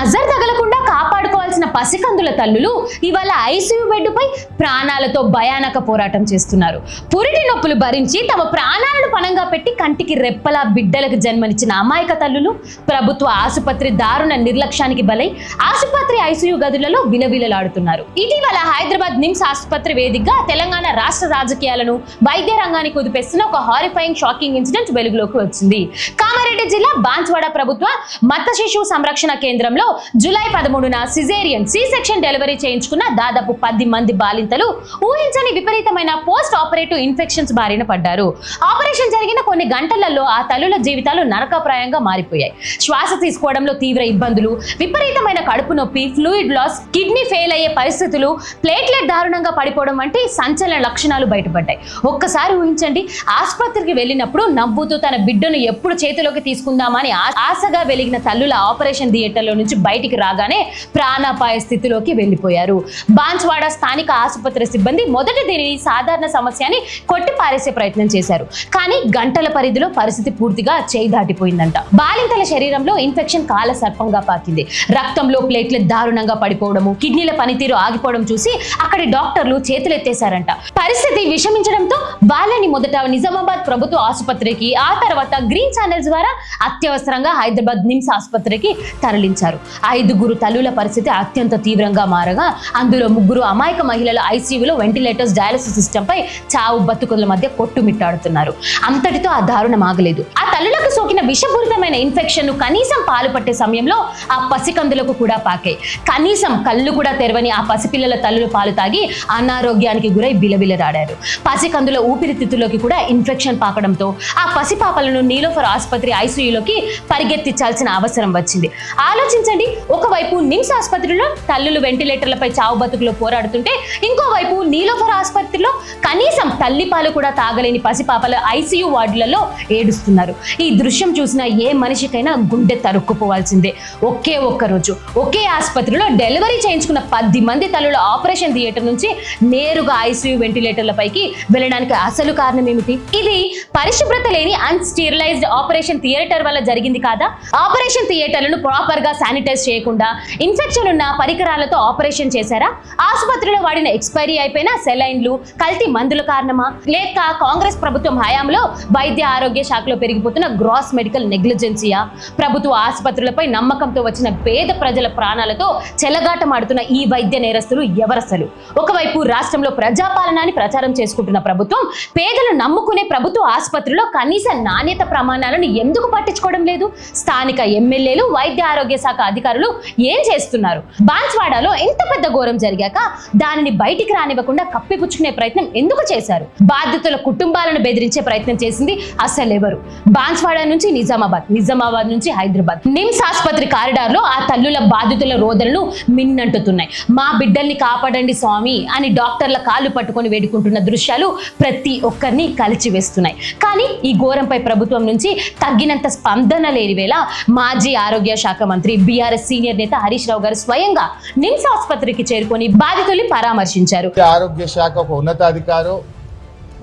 నజర్ తగలకుండా కాపాడుకోవాల్సిన పసికందుల తల్లులు ఇవాళ ఐసీయూ బెడ్డుపై ప్రాణాలతో భయానక పోరాటం చేస్తున్నారు. పురిటి నొప్పులు భరించి తమ ప్రాణాలను పణంగా పెట్టి కంటికి రెప్పలా బిడ్డలకు జన్మనిచ్చిన అమాయక తల్లులు ప్రభుత్వ ఆసుపత్రి దారుణ నిర్లక్ష్యానికి బలై ఆసుపత్రి ఐసీయూ గదులలో విలవిలలాడుతున్నారు. ఇటీవల హైదరాబాద్ నిమ్స్ ఆసుపత్రి వేదికగా తెలంగాణ రాష్ట్ర రాజకీయాలను వైద్య రంగాన్ని కుదిపేస్తున్న ఒక హారిఫైయింగ్ షాకింగ్ ఇన్సిడెంట్ వెలుగులోకి వచ్చింది. కామారెడ్డి జిల్లా బాన్స్వాడ ప్రభుత్వ మత్త శిశు సంరక్షణ కేంద్రంలో జూలై 13న సిజేరియన్ సి సెక్షన్ డెలివరీ చేయించుకున్న దాదాపు 10 మంది బాలింతలు ఊహించని విపరీతమైన పోస్ట్ ఆపరేటివ్ ఇన్ఫెక్షన్స్ బారిన పడ్డారు. ఆపరేషన్ జరిగిన కొన్ని గంటలలో ఆ తల్లుల జీవితాలు నరకప్రాయంగా మారిపోయాయి. శ్వాస తీసుకోవడంలో తీవ్ర ఇబ్బందులు, విపరీతమైన కడుపు నొప్పి, ఫ్లూయిడ్ లాస్, కిడ్నీ ఫెయిల్ అయ్యే పరిస్థితులు, ప్లేట్లెట్ దారుణంగా పడిపోవడం వంటి సంచలన లక్షణాలు బయటపడ్డాయి. ఒక్కసారి ఊహించండి, ఆసుపత్రికి వెళ్ళినప్పుడు నవ్వుతూ తన బిడ్డను ఎప్పుడు చేతిలోకి తీసుకుందామని ఆశగా వెలిగిన తల్లుల ఆపరేషన్ థియేటర్లో నుంచి బయటికి రాగానే ప్రాణాపాయ స్థితిలోకి వెళ్లిపోయారు. బాన్స్వాడ స్థానిక ఆసుపత్రి సిబ్బంది మొదట దీనిని సాధారణ సమస్య అని కొట్టి పారేసే ప్రయత్నం చేశారు. కానీ గంటల పరిధిలో పరిస్థితి పూర్తిగా చేయి దాటిపోయిందంట. బాలింతల శరీరంలో ఇన్ఫెక్షన్ కాల సర్పంగా పాకింది. రక్తంలో ప్లేట్లెట్ దారుణంగా పడిపోవడము, కిడ్నీల పనితీరు ఆగిపోవడం చూసి అక్కడి డాక్టర్లు చేతులెత్తేశారంట. పరిస్థితి విషమించడంతో వాళ్ళని మొదట నిజామాబాద్ ప్రభుత్వ ఆసుపత్రికి, ఆ తర్వాత గ్రీన్ ఛానల్స్ ద్వారా అత్యవసరంగా హైదరాబాద్ నిమ్స్ ఆసుపత్రికి తరలించారు. 5 తల్లుల పరిస్థితి అత్యంత తీవ్రంగా మారగా అందులో 3 అమాయక మహిళలు ఐసీయూలో వెంటిలేటర్స్, డయాలసిస్ సిస్టమ్ పై చావు బతుకుల మధ్య కొట్టుమిట్టాడుతున్నారు. అంతటితో ఆ దారుణం ఆగలేదు. ఆ తల్లులకు సోకిన విషపూరితమైన ఇన్ఫెక్షన్ ను కనీసం పాలు పట్టే సమయంలో ఆ పసికందులకు కూడా పాకాయి. కనీసం కళ్ళు కూడా తెరవని ఆ పసిపిల్లల తల్లులు పాలు తాగి అనారోగ్యానికి గురై బిలబిలరాడారు. పసికందుల ఊపిరితిత్తుల్లోకి కూడా ఇన్ఫెక్షన్ పాకడంతో ఆ పసిపాపలను నీలోఫర్ ఆసుపత్రి ఐసీయూలోకి పరిగెత్తించాల్సిన అవసరం వచ్చింది. ఆలోచించండి, ఒకవైపు నిమ్స్ ఆసుపత్రిలో తల్లులు వెంటిలేటర్లపై చావు బతుకులో పోరాడుతుంటే, ఇంకోవైపు నీలోఫర్ ఆసుపత్రిలో కనీసం తల్లిపాలు కూడా తాగలేని పసిపాపల ఐసీయూ వార్డులలో ఏడుస్తున్నారు. ఈ దృశ్యం చూసిన ఏ మనిషికైనా గుండె తరుక్కుపోవాల్సిందే. ఒకే ఒక్క రోజు ఒకే ఆసుపత్రిలో డెలివరీ చేయించుకున్న 10 మంది తల్లుల ఆపరేషన్ థియేటర్ నుంచి నేరుగా ఐసీయూ వెంటిలేటర్లపైకి వెళ్ళడానికి అసలు కారణం ఏమిటి? ఇది పరిశుభ్రత లేని అన్స్టీరిలైజ్డ్ ఆపరేషన్ థియేటర్ వల్ల జరిగింది కాదా? ఆపరేషన్ థియేటర్లను ప్రాపర్ గా శానిటైజ్ చేయకుండా ఇన్ఫెక్షన్ ఉన్న పరికరాలతో ఆపరేషన్ చేశారా? ఆసుపత్రిలో వాడిన ఎక్స్పైరీ అయిపోయిన సెలైన్లు, కల్తీ మందుల కారణమా? లేక కాంగ్రెస్ ప్రభుత్వం హయాంలో వైద్య ఆరోగ్య శాఖలో పెరిగిపోతున్న గ్రాస్ మెడికల్ నెగ్లిజెన్సీయా? ప్రభుత్వ ఆసుపత్రులపై నమ్మకంతో వచ్చిన పేద ప్రజల ప్రాణాలతో చెలగాటమాడుతున్న ఈ వైద్య నేరస్తులు ఎవరసలు? ఒకవైపు రాష్ట్రంలో ప్రజాపాలనాన్ని ప్రచారం చేసుకుంటున్న ప్రభుత్వం పేదలు నమ్ముకునే ప్రభుత్వ ఆసుపత్రిలో కనీస నాణ్యత ప్రమాణాలను ఎందుకు పట్టించుకోవడం లేదు? స్థానిక ఎమ్మెల్యేలు, వైద్య ఆరోగ్య శాఖ అధికారులు ఏం చేస్తున్నారు? బాన్స్వాడలో ఎంత పెద్ద ఘోరం జరిగాక దానిని బయటికి రానివ్వకుండా కప్పిపుచ్చుకునే ప్రయత్నం ఎందుకు చేశారు? బాధితుల కుటుంబాలను బెదిరించే ప్రయత్నం చేసింది అసలెవరు? బాన్స్వాడ నుంచి నిజామాబాద్, నిజామాబాద్ నుంచి హైదరాబాద్ నిమ్స్ ఆసుపత్రి కారిడార్ లో ఆ తల్లుల బాధితుల రోదనలు మిన్నంటుతున్నాయి. మా బిడ్డల్ని కాపాడండి స్వామి అని డాక్టర్ల కాళ్ళు పట్టుకొని వేడుకుంటున్న దృశ్యాలు ప్రతి ఒక్కరిని కలిచివేస్తున్నాయి. కానీ ఈ ఘోరంపై ప్రభుత్వం నుంచి తగ్గినంత స్పందన లేని వేళ మాజీ ఆరోగ్య శాఖ మంత్రి, బీఆర్ఎస్ సీనియర్ నేత హరీష్ రావు గారు స్వయంగా నిమ్స్ ఆసుపత్రికి చేరుకొని బాధితుల్ని పరామర్శించారు. ఆరోగ్య శాఖ ఒక ఉన్నతాధికారో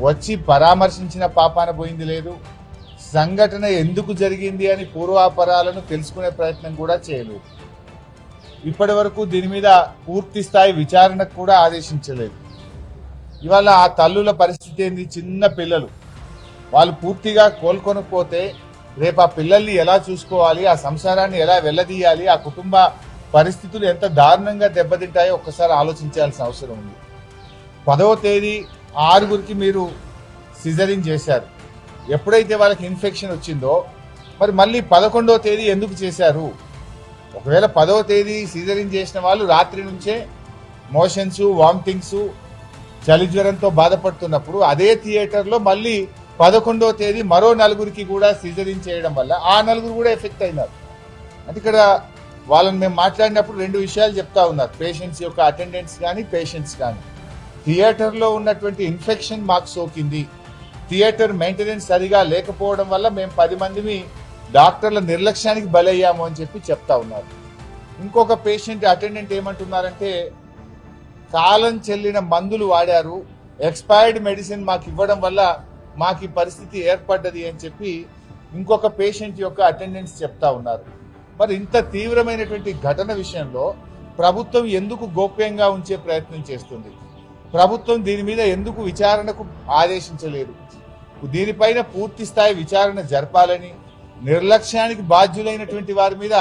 వచ్చి పరామర్శించిన పాపాన పోయింది లేదు. సంఘటన ఎందుకు జరిగింది అని పూర్వాపరాలను తెలుసుకునే ప్రయత్నం కూడా చేయలేదు. ఇప్పటి వరకు దీని మీద పూర్తి స్థాయి విచారణకు కూడా ఆదేశించలేదు. ఇవాళ ఆ తల్లుల పరిస్థితి ఏంది? చిన్న పిల్లలు, వాళ్ళు పూర్తిగా కోలుకొనకపోతే రేపు ఆ పిల్లల్ని ఎలా చూసుకోవాలి, ఆ సంసారాన్ని ఎలా వెళ్ళదీయాలి, ఆ కుటుంబ పరిస్థితులు ఎంత దారుణంగా దెబ్బతింటాయో ఒక్కసారి ఆలోచించాల్సిన అవసరం ఉంది. 10వ తేదీ 6 మీరు సిజరింగ్ చేశారు. ఎప్పుడైతే వాళ్ళకి ఇన్ఫెక్షన్ వచ్చిందో మరి మళ్ళీ 11వ తేదీ ఎందుకు చేశారు? ఒకవేళ 10వ తేదీ సిజరింగ్ చేసిన వాళ్ళు రాత్రి నుంచే మోషన్స్, వామిటింగ్స్, చలి జ్వరంతో బాధపడుతున్నప్పుడు అదే థియేటర్లో మళ్ళీ 11వ తేదీ మరో 4 కూడా సిజరింగ్ చేయడం వల్ల ఆ 4 కూడా ఎఫెక్ట్ అయినారు. అంటే ఇక్కడ వాళ్ళని మేము మాట్లాడినప్పుడు 2 విషయాలు చెప్తా ఉన్నారు. పేషెంట్స్ యొక్క అటెండెంట్స్ కానీ, పేషెంట్స్ కానీ, థియేటర్లో ఉన్నటువంటి ఇన్ఫెక్షన్ మాకు సోకింది, థియేటర్ మెయింటెనెన్స్ సరిగా లేకపోవడం వల్ల మేము 10 మందిని డాక్టర్ల నిర్లక్ష్యానికి బలయ్యాము అని చెప్పి చెప్తా ఉన్నారు. ఇంకొక పేషెంట్ అటెండెంట్ ఏమంటున్నారంటే, కాలం చెల్లిన మందులు వాడారు, ఎక్స్పైర్డ్ మెడిసిన్ మాకు ఇవ్వడం వల్ల మాకు ఈ పరిస్థితి ఏర్పడ్డది అని చెప్పి ఇంకొక పేషెంట్ యొక్క అటెండెన్స్ చెప్తా ఉన్నారు. మరి ఇంత తీవ్రమైనటువంటి ఘటన విషయంలో ప్రభుత్వం ఎందుకు గోప్యంగా ఉంచే ప్రయత్నం చేస్తుంది? ప్రభుత్వం దీని మీద ఎందుకు విచారణకు ఆదేశించలేదు? దీనిపైన పూర్తి స్థాయి విచారణ జరపాలని, నిర్లక్ష్యానికి బాధ్యులైనటువంటి వారి మీద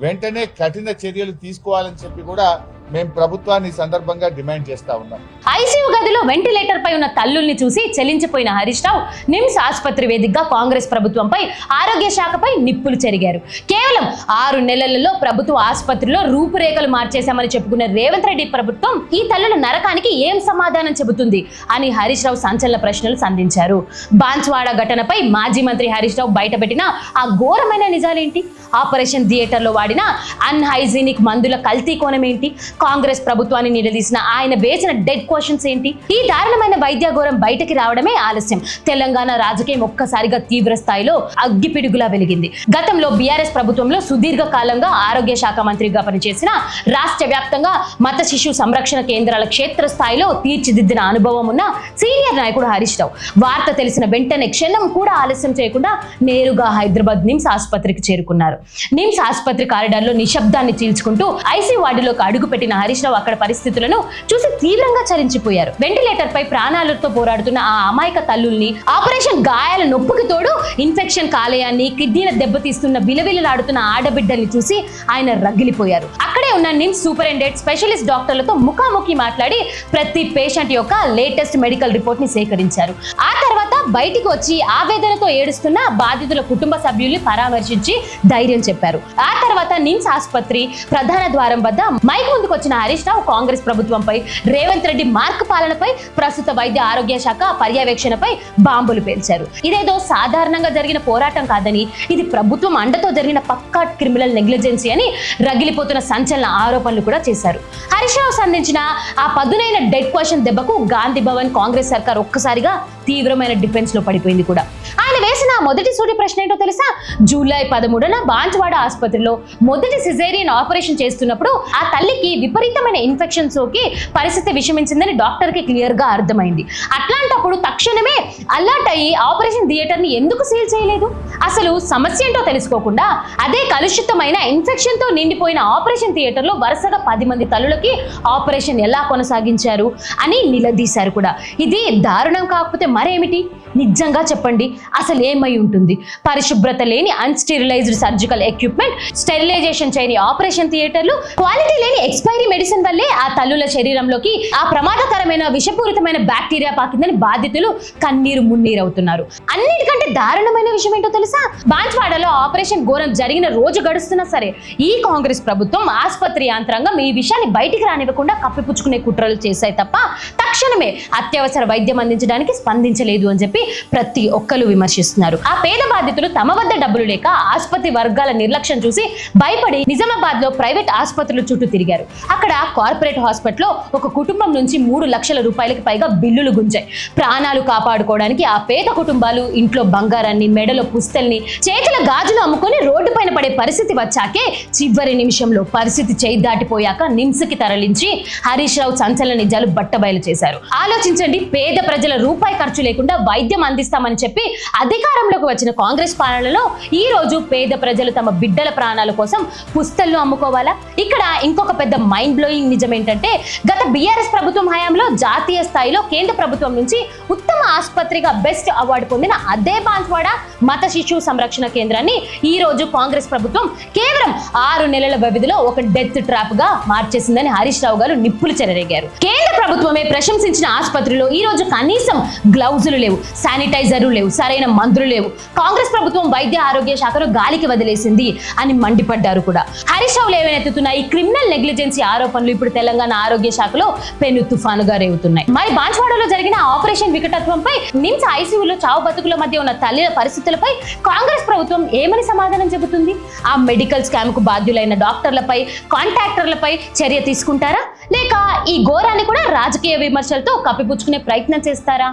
వెంటనే కఠిన చర్యలు తీసుకోవాలని చెప్పి కూడా మేము ప్రభుత్వాన్ని ఈ సందర్భంగా డిమాండ్ చేస్తా ఉన్నాం. ఐసీయూ గదిలో వెంటిలేటర్ పై ఉన్న తల్లుల్ని చూసి చెలించిపోయిన హరీష్ రావు నిమ్స్ ఆసుపత్రి వేదికగా కాంగ్రెస్ ప్రభుత్వంపై, ఆరోగ్య శాఖపై నిప్పులు చెరిగారు. కేవలం 6 నెలలలో ప్రభుత్వ ఆసుపత్రిలో రూపురేఖలు మార్చేశామని చెప్పుకున్న రేవంత్ రెడ్డి ప్రభుత్వం ఈ తల్లుల నరకానికి ఏం సమాధానం చెబుతుంది అని హరీష్ రావు సంచలన ప్రశ్నలు సంధించారు. బాన్స్వాడ ఘటనపై మాజీ మంత్రి హరీష్ రావు బయటపెట్టిన ఆ ఘోరమైన నిజాలేంటి? ఆపరేషన్ థియేటర్లో వాడిన అన్హైజీనిక్ మందుల కల్తీ కోణం ఏంటి? కాంగ్రెస్ ప్రభుత్వాన్ని నిలదీసిన ఆయన వేసిన డెడ్ క్వశ్చన్స్ ఏంటి? ఈ దారుణమైన వైద్య ఘోరం బయటకి రావడమే ఆలస్యం. తెలంగాణ రాజకీయం ఒక్కసారిగా తీవ్ర స్థాయిలో అగ్గిపిడుగులా వెలిగింది. గతంలో బీఆర్ఎస్ ప్రభుత్వంలో సుదీర్ఘ కాలంగా ఆరోగ్య శాఖ మంత్రిగా పనిచేసిన, రాష్ట్ర వ్యాప్తంగా మత శిశు సంరక్షణ కేంద్రాల క్షేత్రస్థాయిలో తీర్చిదిద్దిన అనుభవం ఉన్న సీనియర్ నాయకుడు హరీష్ రావు వార్త తెలిసిన వెంటనే క్షణం కూడా ఆలస్యం చేయకుండా నేరుగా హైదరాబాద్ నిమ్స్ ఆసుపత్రికి చేరుకున్నారు. నిమ్స్ ఆసుపత్రి కారిడార్లో నిశ్శబ్దాన్ని చీల్చుకుంటూ ఐసీయూ వార్డులోకి అడుగు పెట్టిన హరీష్ రావు అక్కడ పరిస్థితులను చూసి తీవ్రంగా చలించిపోయారు. వెంటిలేటర్ పై ప్రాణాలతో పోరాడుతున్న ఆ అమాయక తల్లుల్ని, ఆపరేషన్ గాయాల నొప్పుకి తోడు ఇన్ఫెక్షన్ కాలేయాన్ని, కిడ్నీల దెబ్బతీస్తున్న విలవిలలాడుతున్న ఆడబిడ్డల్ని చూసి ఆయన రగిలిపోయారు. అక్కడే ఉన్న నిమ్స్ సూపరింటెండెంట్, స్పెషలిస్ట్ డాక్టర్లతో ముఖాముఖి మాట్లాడి ప్రతి పేషెంట్ యొక్క లేటెస్ట్ మెడికల్ రిపోర్ట్ ని సేకరించారు. ఆ తర్వాత బయటికి వచ్చి ఆవేదనతో ఏడుస్తున్న బాధితుల కుటుంబ సభ్యుల్ని పరామర్శించి ధైర్యం చెప్పారు. ఆ తర్వాత నిమ్స్ ఆసుపత్రి ప్రధాన ద్వారం వద్ద మైక్ ముందుకు వచ్చిన హరీష్ రావు కాంగ్రెస్ ప్రభుత్వంపై, రేవంత్ రెడ్డి మార్క్ పాలనపై, ప్రస్తుత వైద్య ఆరోగ్య శాఖ పర్యవేక్షణపై బాంబులు పేల్చారు. ఇదేదో సాధారణంగా జరిగిన పోరాటం కాదని, ఇది ప్రభుత్వం అండతో జరిగిన పక్కా క్రిమినల్ నెగ్లిజెన్సీ అని రగిలిపోతున్న సంచలన ఆరోపణలు కూడా చేశారు. హరీష్ రావు సంధించిన ఆ పదునైన డెడ్ క్వశ్చన్ దెబ్బకు గాంధీ భవన్ కాంగ్రెస్ సర్కార్ ఒక్కసారిగా తీవ్రమైన డిఫెన్స్ లో పడిపోయింది కూడా. ఆయన వేసిన మొదటి సూటి ప్రశ్న ఏంటో తెలుసా? జూలై 13న బాన్స్వాడ ఆసుపత్రిలో మొదటి సిజేరియన్ ఆపరేషన్ చేస్తున్నప్పుడు ఆ తల్లికి విపరీతమైన ఇన్ఫెక్షన్ సోకి పరిస్థితి విషమించిందని డాక్టర్ కి క్లియర్ గా అర్థమైంది. అట్లాంటప్పుడు తక్షణమే అలర్ట్ అయ్యి ఆపరేషన్ థియేటర్ ని ఎందుకు సీల్ చేయలేదు? అసలు సమస్య ఏంటో తెలుసుకోకుండా అదే కలుషితమైన ఇన్ఫెక్షన్ తో నిండిపోయిన ఆపరేషన్ థియేటర్ లో వరుసగా 10 మంది తల్లులకి ఆపరేషన్ ఎలా కొనసాగించారు అని నిలదీశారు కూడా. ఇది దారుణం కాకపోతే మరేమిటి? నిజంగా చెప్పండి, అసలు ఏమై ఉంటుంది? పరిశుభ్రత లేని అన్స్టెరిలైజ్డ్ సర్జికల్ ఎక్విప్మెంట్, స్టెరిలైజేషన్ చేయని ఆపరేషన్ థియేటర్లు, క్వాలిటీ లేని ఎక్స్పైరీ మెడిసిన్ వల్లే ఆ తల్లుల శరీరంలోకి ఆ ప్రమాదకరమైన విషపూరితమైన బ్యాక్టీరియా పాకిందని బాధితులు కన్నీరు మున్నీరవుతున్నారు. అన్నిటికంటే దారుణమైన విషయం ఏంటో తెలుసా? బాన్స్వాడలో ఆపరేషన్ ఘోరం జరిగిన రోజు గడుస్తున్నా సరే ఈ కాంగ్రెస్ ప్రభుత్వం, ఆసుపత్రి యంత్రాంగం ఈ విషయాన్ని బయటికి రానివ్వకుండా కప్పిపుచ్చుకునే కుట్రలు చేశాయి తప్ప తక్షణమే అత్యవసర వైద్యం అందించడానికి స్పందించలేదు అని చెప్పి ప్రతి ఒక్కరు విమర్శిస్తున్నారు. ఆ పేద బాధితులు తమ వద్ద డబ్బులు లేక ఆసుపత్రి వర్గాల నిర్లక్ష్యం చూసి భయపడి నిజామాబాద్ లో ప్రైవేట్ ఆసుపత్రుల చుట్టూ తిరిగారు. అక్కడ కార్పొరేట్ హాస్పిటల్లో ఒక కుటుంబం నుంచి 3 లక్షల రూపాయలకి పైగా బిల్లులు గుంజాయి. ప్రాణాలు కాపాడుకోవడానికి ఆ పేద కుటుంబాలు ఇంట్లో బంగారాన్ని, మెడలో పుస్తల్ని, చేతుల గాజులు అమ్ముకొని రోడ్డు పైన పడే పరిస్థితి వచ్చాకే చివరి నిమిషంలో పరిస్థితి చేయి దాటిపోయాక నిమ్స్ కి తరలించి హరీష్ రావు సంచలన నిజాలు బట్టబయలు చేశారు. ఆలోచించండి, పేద ప్రజల రూపాయి ఖర్చు లేకుండా వైద్యం అందిస్తామని చెప్పి అధికారంలోకి వచ్చిన కాంగ్రెస్ పాలనలో ఈ రోజు పేద ప్రజలు తమ బిడ్డల ప్రాణాల కోసం పుస్తలను అమ్ముకోవాలా? ఇక్కడ ఇంకొక పెద్ద మైండ్ బ్లోయింగ్ నిజం ఏంటంటే, గత బీఆర్ఎస్ ప్రభుత్వం హయాంలో జాతీయ స్థాయిలో కేంద్ర ప్రభుత్వం నుంచి ఉత్తమ ఆసుపత్రిగా బెస్ట్ అవార్డు పొందిన అదే బాన్స్వాడ మత శిశు సంరక్షణ కేంద్రాన్ని ఈ రోజు కాంగ్రెస్ ప్రభుత్వం కేవలం 6 నెలల వ్యవధిలో ఒక డెత్ ట్రాప్ గా మార్చేసిందని హరీష్ రావు గారు నిప్పులు చెలరేగారు. కేంద్ర ప్రభుత్వమే ప్రశంసించిన ఆసుపత్రిలో ఈ రోజు కనీసం గ్లౌజులు లేవు, శానిటైజర్లు లేవు, సరైన మందులు లేవు. కాంగ్రెస్ ప్రభుత్వం వైద్య ఆరోగ్య శాఖను గాలికి వదిలేసింది అని మండిపడ్డారు కూడా. హరీష్ రావు లేవనెత్తుతున్న ఈ క్రిమినల్ నెగ్లిజెన్సీ ఆరోపణలు ఇప్పుడు తెలంగాణ ఆరోగ్య శాఖలో పెను తుఫానుగా రేగుతున్నాయి. మరి బాన్స్వాడలో జరిగిన ఆపరేషన్ వికటత్వంపై, నిమ్స్ ఐసీయూలో చావు బతుకుల మధ్య ఉన్న తల్లిల పరిస్థితులపై కాంగ్రెస్ ప్రభుత్వం ఏమని సమాధానం చెబుతుంది? ఆ మెడికల్ స్కామ్ కు బాధ్యులైన డాక్టర్లపై, కాంట్రాక్టర్లపై చర్య తీసుకుంటారా? లేక ఈ ఘోరాన్ని కూడా రాజకీయ విమర్శలతో కప్పిపుచ్చుకునే ప్రయత్నం చేస్తారా?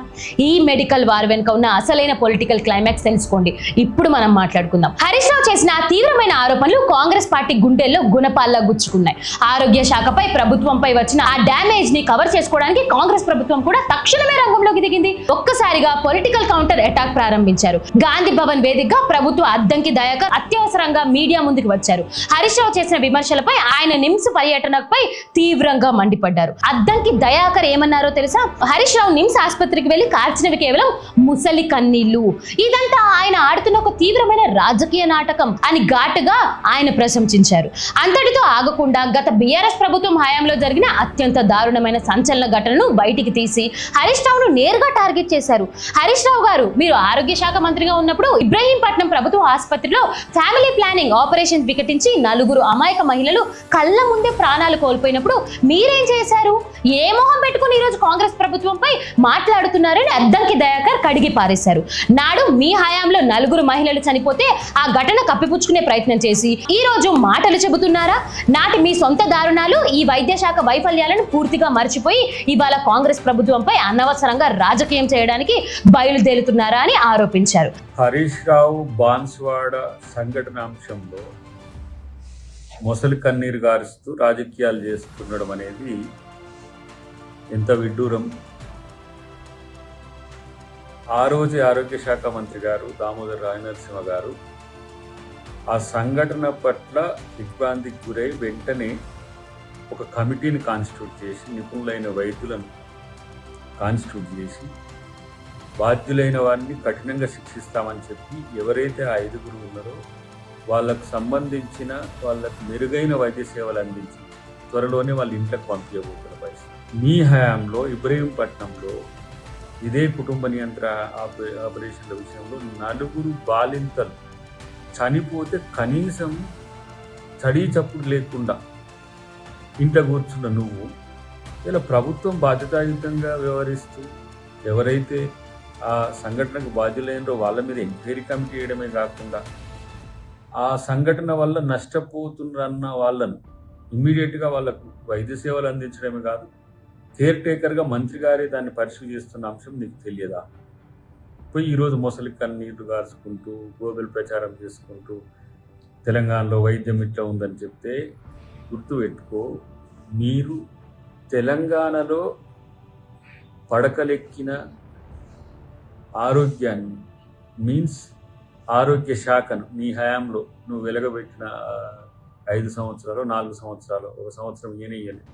ఈ మెడికల్ వార్ వెనుక ఉన్న అసలైన పొలిటికల్ క్లైమాక్స్ తెలుసుకోండి. ఇప్పుడు మనం మాట్లాడుకుందాం. హరీష్ రావు చేసిన తీవ్రమైన ఆరోపణలు కాంగ్రెస్ పార్టీ గుండెల్లో గుణపాల్లా గుచ్చుకున్నాయి. ఆరోగ్య శాఖపై ప్రభుత్వంపై వచ్చిన ఆ డ్యామేజ్ ని కవర్ చేసుకోవడానికి కాంగ్రెస్ ప్రభుత్వం కూడా తక్షణమే రంగంలోకి దిగింది. ఒక్కసారిగా పొలిటికల్ కౌంటర్ అటాక్ ప్రారంభించారు. గాంధీ భవన్ వేదికగా ప్రభుత్వ అద్దంకి దయాకర్ అత్యవసరంగా మీడియా ముందుకు వచ్చారు. హరీష్ రావు చేసిన విమర్శలపై ఆయన నిమ్స్ పర్యటనపై తీవ్రంగా మండిపడ్డారు. అద్దంకి దయాకర్ ఏమన్నారో తెలుసా? హరీష్ రావు నిమ్స్ ఆసుపత్రికి వెళ్లి కార్చినవి కేవలం ముసలి కన్నీళ్లు, ఇదంతా ఆయన ఆడుతున్న ఒక తీవ్రమైన రాజకీయ నాటకం అని ఘాటుగా ఆయన ప్రశంసించారు. అంతటితో ఆగకుండా గత బీఆర్ఎస్ ప్రభుత్వం హయాంలో జరిగిన అత్యంత దారుణమైన సంచలన ఘటనను బయటికి తీసి హరీష్ రావును నేరుగా టార్గెట్ చేశారు. హరీష్ రావు గారు, మీరు ఆరోగ్య శాఖ మంత్రిగా ఉన్నప్పుడు ఇబ్రహీంపట్నం ప్రభుత్వ ఆసుపత్రిలో ఫ్యామిలీ ప్లానింగ్ ఆపరేషన్ వికటించి 4 అమాయక మహిళలు కళ్ళ ముందే ప్రాణాలు కోల్పోయినప్పుడు మీరేం చేశారు? ఏ మొహం పెట్టుకుని ఈరోజు కాంగ్రెస్ ప్రభుత్వంపై మాట్లాడుతున్నారని అద్దంకి దయాకర్ కడిగి పారేశారు. నాడు మీ హయాంలో 4 మహిళలు చనిపోతే ఆ ఘటన కప్పిపుచ్చుకునే ప్రయత్నం చేసి ఈ రోజు మాటలు చెబుతున్నారా? నాటి మీ సొంత దారుణాలు, ఈ వైద్య శాఖ వైఫల్యాలను పూర్తిగా మర్చిపోయి ఇవాళ కాంగ్రెస్ ప్రభుత్వంపై అనవసరంగా రాజకీయం చేయడానికి బయలుదేరుతున్నారా అని ఆరోపించారు. హరీష్ రావు బాన్స్వాడ సంఘటన అంశంలో మొసలి కన్నీరు గారుస్తూ రాజకీయాలు చేస్తుండడం అనేది ఎంత విడ్డూరం. ఆ రోజు ఆరోగ్య శాఖ మంత్రి గారు దామోదర్ రాజనరసింహ గారు ఆ సంఘటన పట్ల దిగ్భ్రాంతికి గురై వెంటనే ఒక కమిటీని కాన్స్టిట్యూట్ చేసి, నిపుణులైన వైద్యులను కాన్స్టిట్యూట్ చేసి, బాధ్యులైన వారిని కఠినంగా శిక్షిస్తామని చెప్పి ఎవరైతే ఆ 5 ఉన్నారో వాళ్ళకు సంబంధించిన వాళ్ళకు మెరుగైన వైద్య సేవలు అందించి త్వరలోనే వాళ్ళ ఇంట్లోకి పంపించబోతున్న పరిస్థితి. మీ హయాంలో ఇబ్రహీంపట్నంలో ఇదే కుటుంబ నియంత్రణ ఆపరేషన్ల విషయంలో 4 బాలింతలు చనిపోతే కనీసం చడీ చప్పుడు లేకుండా ఇంట్లో కూర్చున్న నువ్వు ఇలా ప్రభుత్వం బాధ్యతాయుతంగా వ్యవహరిస్తూ ఎవరైతే ఆ సంఘటనకు బాధ్యులైనరో వాళ్ళ మీద ఎంక్వైరీ కమిటీ వేయడమే కాకుండా ఆ సంఘటన వల్ల నష్టపోతున్న వాళ్ళను ఇమ్మీడియట్గా వాళ్ళకు వైద్య సేవలు అందించడమే కాదు, కేర్ టేకర్గా మంత్రి గారే దాన్ని పరిశీలి చేస్తున్న అంశం నీకు తెలియదా? పోయి ఈరోజు మొసలి కన్నీళ్లు గార్చుకుంటూ గోబెల్ ప్రచారం చేసుకుంటూ తెలంగాణలో వైద్యం ఇట్లా ఉందని చెప్తే గుర్తుపెట్టుకో, మీరు తెలంగాణలో పడకలెక్కిన ఆరోగ్యాన్ని మీన్స్ ఆరోగ్య శాఖను మీ హయాంలో నువ్వు వెలగబెట్టిన 5 సంవత్సరాలు 4 సంవత్సరాలు, 1 సంవత్సరం ఈయనయ్యని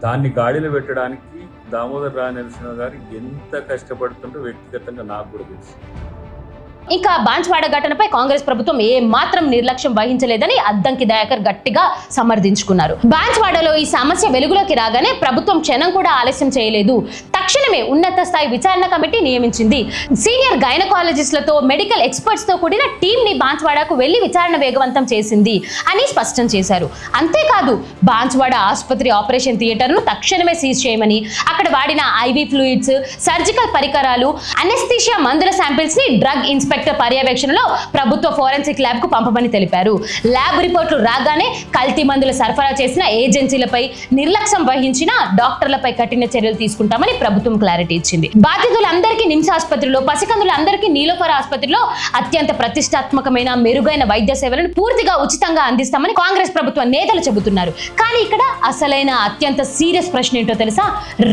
దాన్ని గాడిలో పెట్టడానికి దామోదర్ రాజనరసింహ గారు ఎంత కష్టపడుతుంటో వ్యక్తిగతంగా నాకు కూడా తెలుసు. ఇంకా బాన్స్వాడ ఘటనపై కాంగ్రెస్ ప్రభుత్వం ఏ మాత్రం నిర్లక్ష్యం వహించలేదని అద్దంకి దయాకర్ గట్టిగా సమర్థించుకున్నారు. బాన్స్వాడలో ఈ సమస్య వెలుగులోకి రాగానే ప్రభుత్వం క్షణం కూడా ఆలస్యం చేయలేదు. తక్షణమే ఉన్నత స్థాయి విచారణ కమిటీ నియమించింది. సీనియర్ గైనకాలజిస్టులతో, మెడికల్ ఎక్స్పర్ట్స్ తో కూడిన టీం ని బాన్స్వాడకు వెళ్లి విచారణ వేగవంతం చేసింది అని స్పష్టం చేశారు. అంతేకాదు, బాన్స్వాడ ఆసుపత్రి ఆపరేషన్ థియేటర్ ను తక్షణమే సీజ్ చేయమని, అక్కడ వాడిన ఐవీ ఫ్లూయిడ్స్, సర్జికల్ పరికరాలు, అనెస్థీషియా మందుల శాంపిల్స్ ని డ్రగ్ ఇన్స్పెక్టర్ పర్యవేక్షణలో ప్రభుత్వ ఫోరెన్సిక్ ల్యాబ్ కు పంపమని తెలిపారు. ల్యాబ్ రిపోర్టులు రాగానే కల్తీ మందులు సరఫరా చేసిన ఏజెన్సీలపై, నిర్లక్ష్యం వహించిన డాక్టర్లపై కఠిన చర్యలు తీసుకుంటామని ప్రభుత్వం క్లారిటీ ఇచ్చింది. బాధితులందరికీ నిమ్స్ ఆసుపత్రిలో, పసికందులందరికీ నీలోఫర్ ఆసుపత్రిలో అత్యంత ప్రతిష్టాత్మకమైన మెరుగైన వైద్య సేవలను పూర్తిగా ఉచితంగా అందిస్తామని కాంగ్రెస్ ప్రభుత్వ నేతలు చెబుతున్నారు. కానీ ఇక్కడ అసలైన అత్యంత సీరియస్ ప్రశ్న ఏంటో తెలుసా?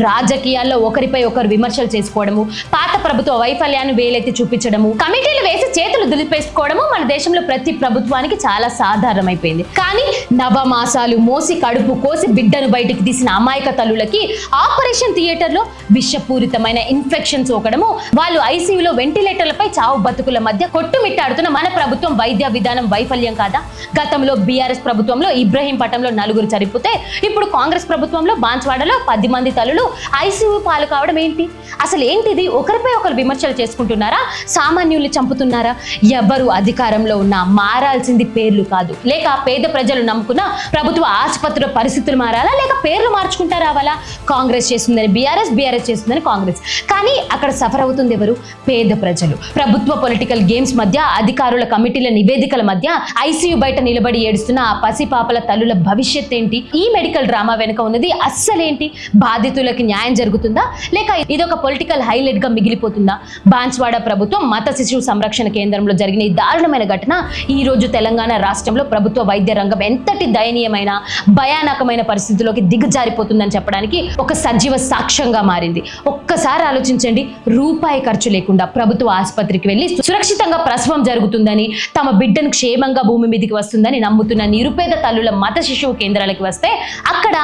రాజకీయాల్లో ఒకరిపై ఒకరు విమర్శలు చేసుకోవడము, పాత ప్రభుత్వ వైఫల్యాన్ని వేలెత్తి చూపించడము, కమిటీలు వేసి చేతులు దులిపేసుకోవడము మన దేశంలో ప్రతి ప్రభుత్వానికి చాలా సాధారణమైపోయింది. కానీ నవమాసాలు మోసి కడుపు కోసి బిడ్డను బయటికి తీసిన అమాయక తల్లులకి ఆపరేషన్ థియేటర్ లో విషపూరితమైన ఇన్ఫెక్షన్ సోకడము, వాళ్ళు ఐసీయూలో వెంటిలేటర్లపై చావు బతుకుల మధ్య కొట్టుమిట్టాడుతున్న మన ప్రభుత్వం వైద్య విధానం వైఫల్యం కాదా? గతంలో బీఆర్ఎస్ ప్రభుత్వంలో ఇబ్రహీంపట్నంలో 4 చనిపోతే ఇప్పుడు కాంగ్రెస్ ప్రభుత్వంలో బాన్స్వాడలో 10 మంది తల్లులు ఐసీయూ పాలు కావడం ఏంటి? అసలు ఏంటిది? ఒకరిపై ఒకరు విమర్శలు చేసుకుంటున్నారా? సామాన్యుల్ని చంపుతున్నారా? ఎవరు అధికారంలో ఉన్నా మారాల్సింది పేర్లు కాదు, లేక పేద ప్రజలు నమ్ముకున్న ప్రభుత్వ ఆసుపత్రుల పరిస్థితులు మారాలా, లేక పేర్లు మార్చుకుంటా రావాలా? కాంగ్రెస్ చేస్తుందని బీఆర్ఎస్, బీఆర్ఎస్ చేస్తుందని కాంగ్రెస్, కానీ అక్కడ సఫర్ అవుతుంది ఎవరు? పేద ప్రజలు. ప్రభుత్వ పొలిటికల్ గేమ్స్ మధ్య, అధికారుల కమిటీల నివేదికల మధ్య ఐసీయూ బయట నిలబడి ఏడుస్తున్న ఆ పసిపాపల తల్లుల భవిష్యత్ ఏంటి? ఈ మెడికల్ డ్రామా వెనుక ఉన్నది అస్సలేంటి? బాధితులకి న్యాయం జరుగుతుందా, లేక ఇదొక పొలిటికల్ హైలైట్ గా మిగిలిపోతుందా? బాన్స్వాడ ప్రభుత్వం మత శిశువు సంరక్షణ కేంద్రంలో జరిగిన ఈ దారుణమైన ఘటన ఈ రోజు తెలంగాణ రాష్ట్రంలో ప్రభుత్వ వైద్య రంగం ఎంతటి దయనీయమైన, భయానకమైన పరిస్థితుల్లోకి దిగజారిపోతుందని చెప్పడానికి ఒక సజీవ సాక్ష్యంగా మారింది. ఒక్కసారి ఆలోచించండి, రూపాయి ఖర్చు లేకుండా ప్రభుత్వ ఆసుపత్రికి వెళ్లి సురక్షితంగా ప్రసవం జరుగుతుందని, తమ బిడ్డను క్షేమంగా భూమి మీదకి వస్తుందని నమ్ముతున్న నిరుపేద తల్లుల మత శిశువు కేంద్రాలకు వస్తే అక్కడ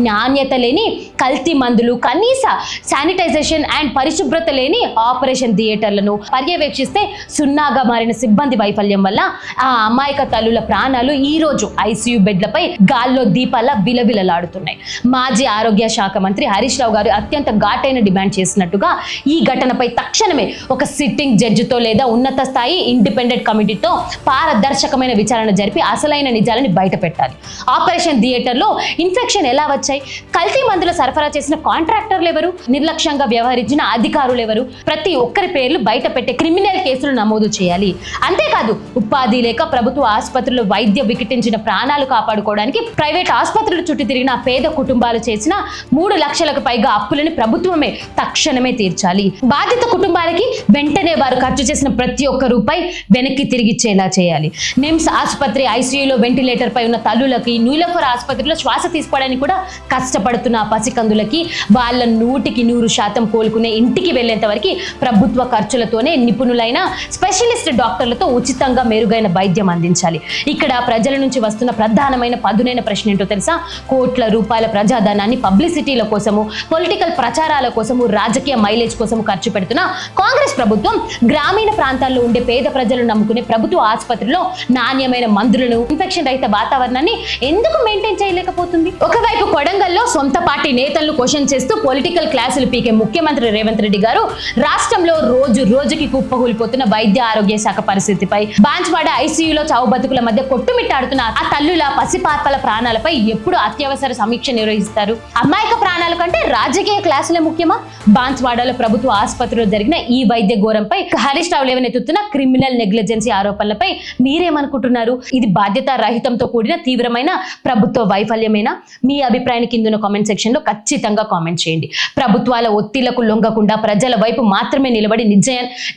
నాణ్యత లేని కల్తీ మందులు, కనీస శానిటైజేషన్ అండ్ పరిశుభ్రత లేని ఆపరేషన్ థియేటర్లను పర్యవేక్షిస్తే సున్నాగా మారిన సిబ్బంది వైఫల్యం వల్ల ఆ అమాయక తల్లుల ప్రాణాలు ఈ రోజు ఐసీయూ బెడ్లపై గాల్లో దీపాల విలవిలలాడుతున్నాయి. మాజీ ఆరోగ్య శాఖ మంత్రి హరీష్ రావు గారు అత్యంత ఘాటైన డిమాండ్ చేసినట్టుగా ఈ ఘటనపై తక్షణమే ఒక సిట్టింగ్ జడ్జితో లేదా ఉన్నత స్థాయి ఇండిపెండెంట్ కమిటీతో పారదర్శకమైన విచారణ జరిపి అసలైన నిజాలని బయట పెట్టాలి. ఆపరేషన్ థియేటర్లో ఇన్ఫెక్షన్ ఎలా వచ్చాయి? కల్తీ మందులు సరఫరా చేసిన కాంట్రాక్టర్లు ఎవరు? నిర్లక్ష్యంగా వ్యవహరించిన అధికారులు ఎవరు? ప్రతి ఒక్కరి పేర్లు బయట పెట్టే క్రిమినల్ కేసులు నమోదు చేయాలి. అంతేకాదు, ఉపాధి లేక ప్రభుత్వ ఆసుపత్రుల్లో వైద్య వికటించిన ప్రాణాలు కాపాడుకోవడానికి ప్రైవేట్ ఆసుపత్రులు చుట్టూ తిరిగిన పేద కుటుంబాలు చేసిన 3 లక్షలకు పైగా అప్పులని ప్రభుత్వమే తక్షణమే తీర్చాలి. బాధిత కుటుంబాలకి వెంటనే వారు ఖర్చు చేసిన ప్రతి ఒక్క రూపాయి వెనక్కి తిరిగిచ్చేలా చేయాలి. నిమ్స్ ఆసుపత్రి ఐసీయూలో వెంటిలేటర్ పై ఉన్న తల్లులకి, నీలఫర్ ఆసుపత్రిలో శ్వాస తీసుకోవడానికి కూడా కష్టపడుతున్న పసికందులకి వాళ్ళ 100% కోలుకునే ఇంటికి వెళ్లేంత వరకు ప్రభుత్వ ఖర్చులతోనే నిపుణులైన స్పెషలిస్ట్ డాక్టర్లతో ఉచితంగా మెరుగైన వైద్యం అందించాలి. ఇక్కడ ప్రజల నుంచి వస్తున్న ప్రధానమైన పదునైన ప్రశ్న ఏంటో తెలుసా? కోట్ల రూపాయల ప్రజాధనాన్ని పబ్లిసిటీల కోసము, పొలిటికల్ ప్రచారాల కోసము, రాజకీయ మైలేజ్ కోసము ఖర్చు పెడుతున్న కాంగ్రెస్ ప్రభుత్వం గ్రామీణ ప్రాంతాల్లో ఉండే పేద ప్రజలు నమ్ముకునే ప్రభుత్వ ఆసుపత్రిలో నాణ్యమైన మందులను, ఇన్ఫెక్షన్ రహిత వాతావరణాన్ని ఎందుకు మెయింటైన్ చేయలేకపోతుంది? ఒకవైపు కొడంగల్లో సొంత పార్టీ నేతలను క్వశ్చన్ చేస్తూ పొలిటికల్ క్లాసులు పీకే ముఖ్యమంత్రి రేవంత్ రెడ్డి గారు రాష్ట్రంలో రోజు రోజుకి కుప్పకూలిపోతున్న వైద్య ఆరోగ్య శాఖ పరిస్థితిపై, బాన్స్వాడ ఐసీయూలో చావు బతుకుల మధ్య కొట్టుమిట్టాడుతున్న ఆ తల్లుల, పసిపాపల ప్రాణాలపై ఎప్పుడు అత్యవసర సమీక్ష నిర్వహిస్తారు? అమాయక ప్రాణాల కంటే రాజకీయ క్లాసులే ముఖ్యమా? బాన్స్వాడలో ప్రభుత్వ ఆసుపత్రిలో జరిగిన ఈ వైద్య ఘోరంపై హరీష్ రావు లేవనెత్తుతున్న క్రిమినల్ నెగ్లిజెన్సీ ఆరోపణలపై మీరేమనుకుంటున్నారు? ఇది బాధ్యత రహితంతో కూడిన తీవ్రమైన ప్రభుత్వ వైఫల్యమేనా? మీ అభిప్రాయాన్ని కింద కామెంట్ సెక్షన్ లో ఖచ్చితంగా కామెంట్ చేయండి. ప్రభుత్వాల ఒత్తిళ్లకు లొంగకుండా ప్రజల వైపు మాత్రమే నిలబడి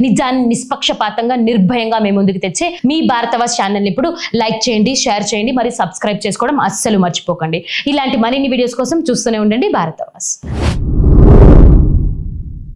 నిజాన్ని నిష్పక్షపాతంగా, నిర్భయంగా మేము ముందుకు తెచ్చే మీ భారతవాస్ ఛానల్ ఇప్పుడు లైక్ చేయండి, షేర్ చేయండి, మరి సబ్స్క్రైబ్ చేసుకోవడం అస్సలు మర్చిపోకండి. ఇలాంటి మరిన్ని వీడియోస్ కోసం చూస్తూనే ఉండండి భారతవాస్.